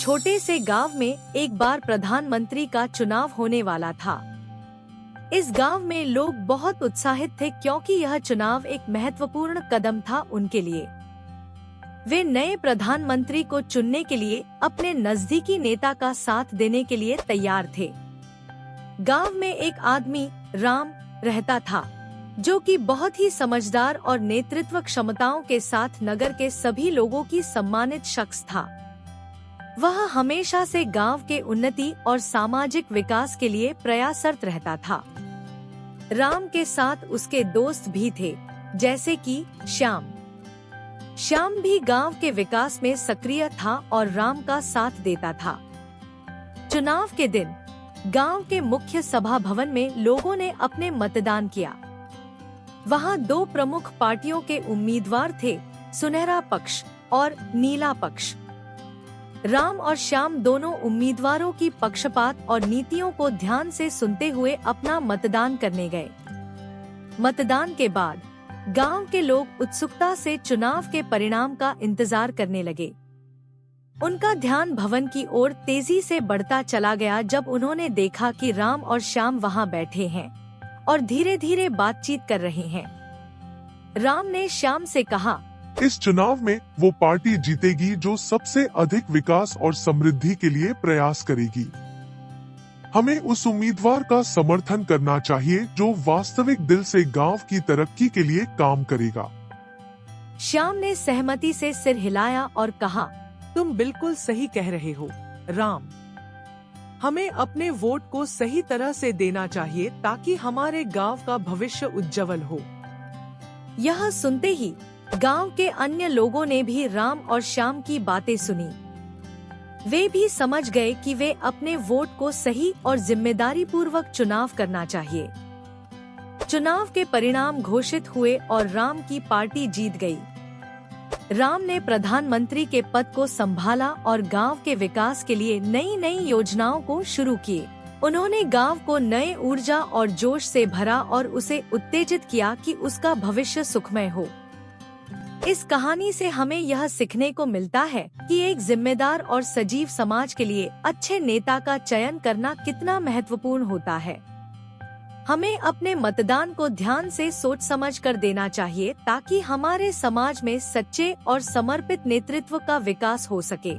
छोटे से गांव में एक बार प्रधानमंत्री का चुनाव होने वाला था। इस गांव में लोग बहुत उत्साहित थे क्योंकि यह चुनाव एक महत्वपूर्ण कदम था उनके लिए। वे नए प्रधानमंत्री को चुनने के लिए अपने नजदीकी नेता का साथ देने के लिए तैयार थे। गांव में एक आदमी राम रहता था, जो कि बहुत ही समझदार और नेतृत्व क्षमताओं के साथ नगर के सभी लोगों की सम्मानित शख्स था। वह हमेशा से गांव के उन्नति और सामाजिक विकास के लिए प्रयासरत रहता था। राम के साथ उसके दोस्त भी थे, जैसे कि श्याम। श्याम भी गांव के विकास में सक्रिय था और राम का साथ देता था। चुनाव के दिन गांव के मुख्य सभा भवन में लोगों ने अपने मतदान किया। वहां दो प्रमुख पार्टियों के उम्मीदवार थे, सुनहरा पक्ष और नीला पक्ष। राम और श्याम दोनों उम्मीदवारों की पक्षपात और नीतियों को ध्यान से सुनते हुए अपना मतदान करने गए। मतदान के बाद गांव के लोग उत्सुकता से चुनाव के परिणाम का इंतजार करने लगे। उनका ध्यान भवन की ओर तेजी से बढ़ता चला गया जब उन्होंने देखा कि राम और श्याम वहां बैठे हैं और धीरे धीरे बातचीत कर रहे हैं। राम ने श्याम से कहा, इस चुनाव में वो पार्टी जीतेगी जो सबसे अधिक विकास और समृद्धि के लिए प्रयास करेगी। हमें उस उम्मीदवार का समर्थन करना चाहिए जो वास्तविक दिल से गांव की तरक्की के लिए काम करेगा। श्याम ने सहमति से सिर हिलाया और कहा, तुम बिल्कुल सही कह रहे हो राम। हमें अपने वोट को सही तरह से देना चाहिए ताकि हमारे गांव का भविष्य उज्जवल हो। यह सुनते ही गांव के अन्य लोगों ने भी राम और श्याम की बातें सुनी। वे भी समझ गए कि वे अपने वोट को सही और जिम्मेदारी पूर्वक चुनाव करना चाहिए। चुनाव के परिणाम घोषित हुए और राम की पार्टी जीत गई। राम ने प्रधानमंत्री के पद को संभाला और गांव के विकास के लिए नई नई योजनाओं को शुरू किए। उन्होंने गांव को नए ऊर्जा और जोश से भरा और उसे उत्तेजित किया कि उसका भविष्य सुखमय हो। इस कहानी से हमें यह सीखने को मिलता है कि एक जिम्मेदार और सजीव समाज के लिए अच्छे नेता का चयन करना कितना महत्वपूर्ण होता है। हमें अपने मतदान को ध्यान से सोच समझ कर देना चाहिए ताकि हमारे समाज में सच्चे और समर्पित नेतृत्व का विकास हो सके।